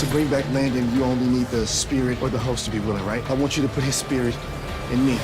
To bring back Landon, you only need the spirit or the host to be willing, right? I want you to put his spirit in me.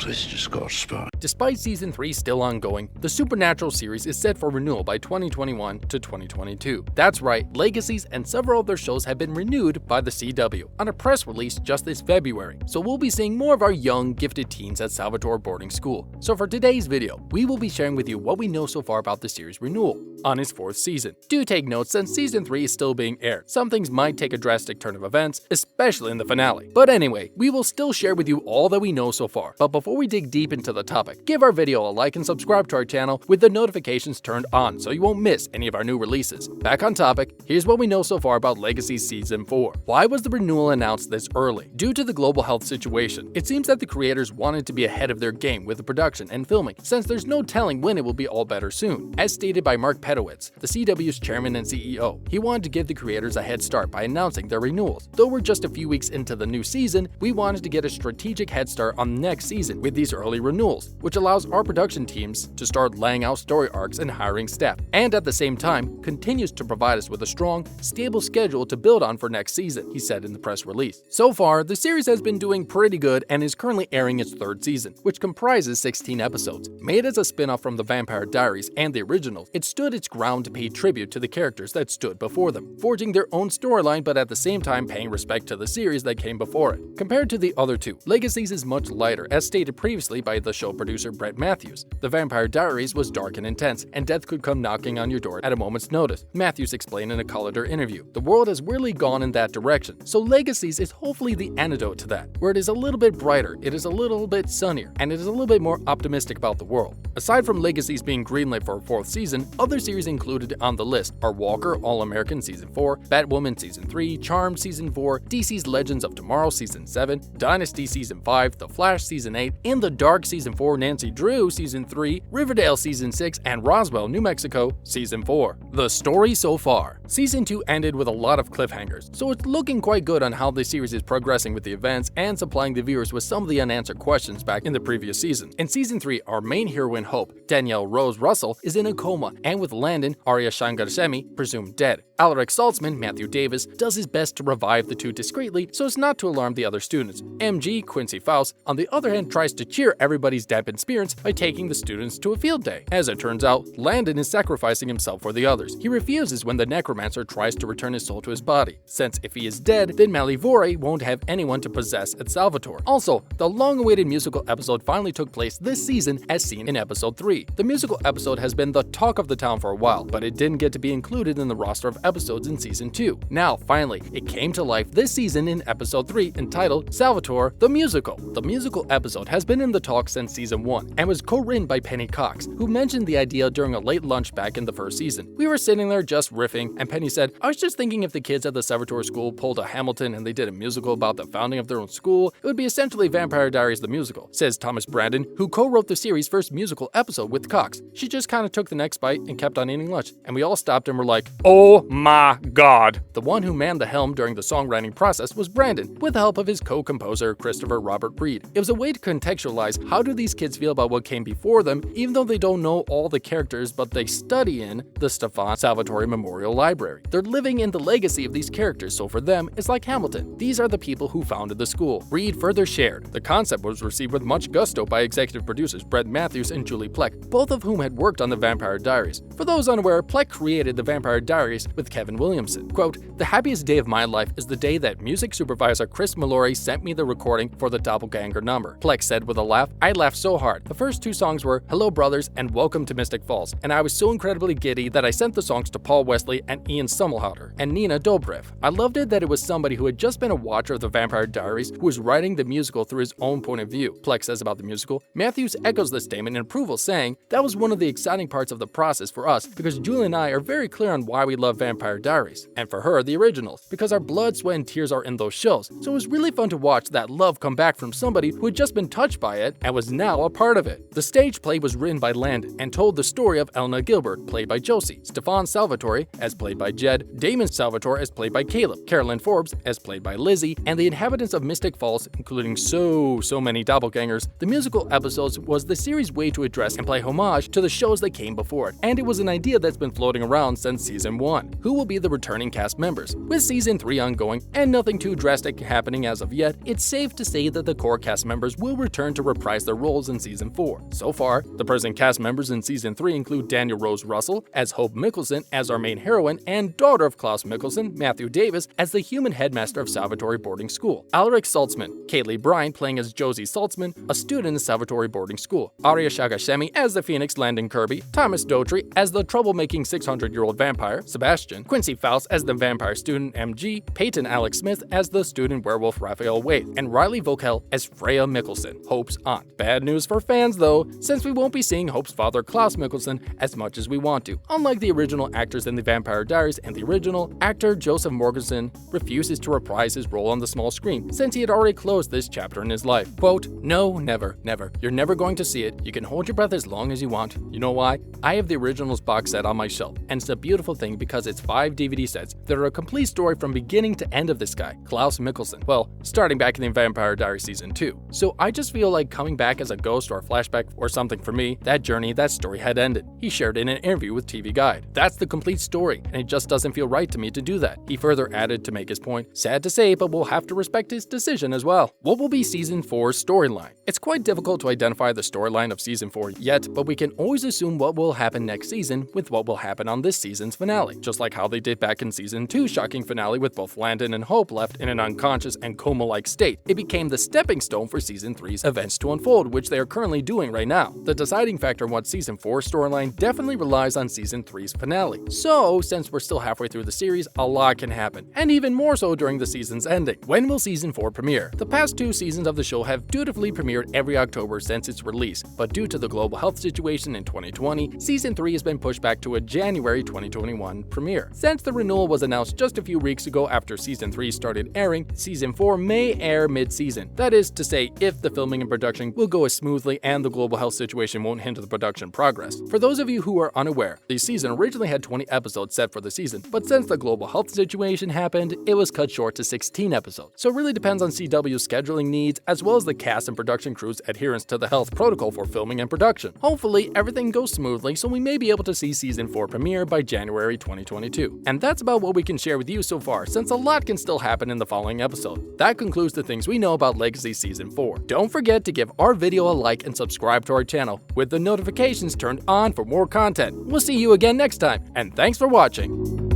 This just got started. Despite Season 3 still ongoing, the Supernatural series is set for renewal by 2021 to 2022. That's right, Legacies and several of their shows have been renewed by the CW on a press release just this February, so we'll be seeing more of our young, gifted teens at Salvatore Boarding School. So for today's video, we will be sharing with you what we know so far about the series renewal on its 4th season. Do take note, since Season 3 is still being aired, some things might take a drastic turn of events, especially in the finale. But anyway, we will still share with you all that we know so far. But before we dig deep into the topic, give our video a like and subscribe to our channel with the notifications turned on so you won't miss any of our new releases. Back on topic, here's what we know so far about Legacies Season 4. Why was the renewal announced this early? Due to the global health situation, it seems that the creators wanted to be ahead of their game with the production and filming, since there's no telling when it will be all better soon. As stated by Mark Pedowitz, the CW's chairman and CEO, he wanted to give the creators a head start by announcing their renewals. Though we're just a few weeks into the new season, we wanted to get a strategic head start on next season with these early renewals, which allows our production teams to start laying out story arcs and hiring staff, and at the same time continues to provide us with a strong, stable schedule to build on for next season, he said in the press release. So far, the series has been doing pretty good and is currently airing its 3rd season, which comprises 16 episodes. Made as a spin-off from the Vampire Diaries and the originals, it stood its ground to pay tribute to the characters that stood before them, forging their own storyline but at the same time paying respect to the series that came before it. Compared to the other two, Legacies is much lighter, as stated previously by the show producer Brett Matthews. The Vampire Diaries was dark and intense, and death could come knocking on your door at a moment's notice, Matthews explained in a Collider interview. The world has really gone in that direction, so Legacies is hopefully the antidote to that, where it is a little bit brighter, it is a little bit sunnier, and it is a little bit more optimistic about the world. Aside from Legacies being greenlit for a 4th season, other series included on the list are Walker All-American Season 4, Batwoman Season 3, Charmed Season 4, DC's Legends of Tomorrow Season 7, Dynasty Season 5, The Flash Season 8, In the Dark Season 4, Nancy Drew Season 3, Riverdale Season 6, and Roswell, New Mexico Season 4. The story so far. Season 2 ended with a lot of cliffhangers, so it's looking quite good on how the series is progressing with the events and supplying the viewers with some of the unanswered questions back in the previous season. In Season 3, our main heroine Hope, Danielle Rose Russell, is in a coma, and with Landon, aria shahghasemi, presumed dead. Alaric Saltzman, Matthew Davis, does his best to revive the two discreetly so as not to alarm the other students. MG, Quincy Faust, on the other hand, tries to cheer everybody's dampened spirits by taking the students to a field day. As it turns out, Landon is sacrificing himself for the others. He refuses when the necromancer tries to return his soul to his body, since if he is dead, then Malivore won't have anyone to possess at Salvatore. Also, the long-awaited musical episode finally took place this season as seen in episode 3. The musical episode has been the talk of the town for a while, but it didn't get to be included in the roster of episodes in season 2. Now, finally, it came to life this season in episode 3 entitled Salvatore the Musical. The musical episode has been in the talks since season 1 and was co-written by Penny Cox, who mentioned the idea during a late lunch back in the 1st season. We were sitting there just riffing, and Penny said, "I was just thinking if the kids at the Salvatore school pulled a Hamilton and they did a musical about the founding of their own school, it would be essentially Vampire Diaries the Musical," says Thomas Brandon, who co-wrote the series' first musical episode with Cox. She just kind of took the next bite and kept on eating lunch, and we all stopped and were like, "Oh my god." The one who manned the helm during the songwriting process was Brandon, with the help of his co-composer Christopher Robert Reed. It was a way to contextualize how do these kids feel about what came before them, even though they don't know all the characters, but they study in the Stefan Salvatore Memorial Library. They're living in the legacy of these characters, so for them, it's like Hamilton. These are the people who founded the school. Reed further shared, the concept was received with much gusto by executive producers Brett Matthews and Julie Plec, both of whom had worked on the Vampire Diaries. For those unaware, Plec created the Vampire Diaries with Kevin Williamson. Quote, "The happiest day of my life is the day that music supervisor Chris Mallory sent me the recording for the Doppelganger number." Plec said with a laugh, "I laughed so hard. The first 2 songs were Hello Brothers and Welcome to Mystic Falls, and I was so incredibly giddy that I sent the songs to Paul Wesley and Ian Summelhauter and Nina Dobrev. I loved it that it was somebody who had just been a watcher of the Vampire Diaries who was writing the musical through his own point of view," Plec says about the musical. Matthews echoes the statement in approval, saying, "That was one of the exciting parts of the process for us because Julie and I are very clear on why we love Vampire Diaries, and for her, the originals, because our blood, sweat, and tears are in those shows. So it was really fun to watch that love come back from somebody who had just been taught touched by it and was now a part of it. The stage play was written by Landon and told the story of Elena Gilbert, played by Josie, Stefan Salvatore, as played by Jed, Damon Salvatore, as played by Caleb, Carolyn Forbes, as played by Lizzie, and the inhabitants of Mystic Falls, including so many doppelgangers. The musical episodes was the series' way to address and play homage to the shows that came before it, and it was an idea that's been floating around since season 1. Who will be the returning cast members? With season 3 ongoing and nothing too drastic happening as of yet, it's safe to say that the core cast members will return to reprise their roles in season 4. So far, the present cast members in season 3 include Daniel Rose Russell as Hope Mickelson as our main heroine and daughter of Klaus Mickelson, Matthew Davis, as the human headmaster of Salvatore Boarding School, Alaric Saltzman, Kaylee Bryant playing as Josie Saltzman, a student in Salvatore Boarding School, Aria Shahghasemi as the Phoenix Landon Kirby, Thomas Dotry as the troublemaking 600-year-old vampire, Sebastian, Quincy Faust as the vampire student MG, Peyton Alex Smith as the student werewolf Raphael Wade, and Riley Vokel as Freya Mickelson, Hope's aunt. Bad news for fans though, since we won't be seeing Hope's father Klaus Mickelson as much as we want to. Unlike the original actors in The Vampire Diaries and the original, actor Joseph Morgensen refuses to reprise his role on the small screen since he had already closed this chapter in his life. Quote, "No, never. You're never going to see it. You can hold your breath as long as you want. You know why? I have the originals box set on my shelf, and it's a beautiful thing because it's 5 DVD sets that are a complete story from beginning to end of this guy, Klaus Mickelson. Well, starting back in The Vampire Diaries Season 2. So I just feel like coming back as a ghost or a flashback or something for me, that journey, that story had ended. He shared in an interview with TV Guide. That's the complete story, and it just doesn't feel right to me to do that. He further added to make his point, sad to say, but we'll have to respect his decision as well. What will be Season 4's storyline? It's quite difficult to identify the storyline of Season 4 yet, but we can always assume what will happen next season with what will happen on this season's finale, just like how they did back in Season 2's shocking finale with both Landon and Hope left in an unconscious and coma-like state. It became the stepping stone for Season 3's events to unfold, which they are currently doing right now. The deciding factor in what Season 4's storyline definitely relies on Season 3's finale. So, since we're still halfway through the series, a lot can happen, and even more so during the season's ending. When will Season 4 premiere? The past 2 seasons of the show have dutifully premiered every October since its release, but due to the global health situation in 2020, Season 3 has been pushed back to a January 2021 premiere. Since the renewal was announced just a few weeks ago after Season 3 started airing, Season 4 may air mid-season. That is to say, if the filming and production will go as smoothly and the global health situation won't hinder the production progress. For those of you who are unaware, the season originally had 20 episodes set for the season, but since the global health situation happened, it was cut short to 16 episodes. So it really depends on CW's scheduling needs, as well as the cast and production crew's adherence to the health protocol for filming and production. Hopefully, everything goes smoothly, so we may be able to see Season 4 premiere by January 2022. And that's about what we can share with you so far, since a lot can still happen in the following episode. That concludes the things we know about Legacy Season 4. Don't forget to give our video a like and subscribe to our channel, with the notifications turned on for more content. We'll see you again next time, and thanks for watching.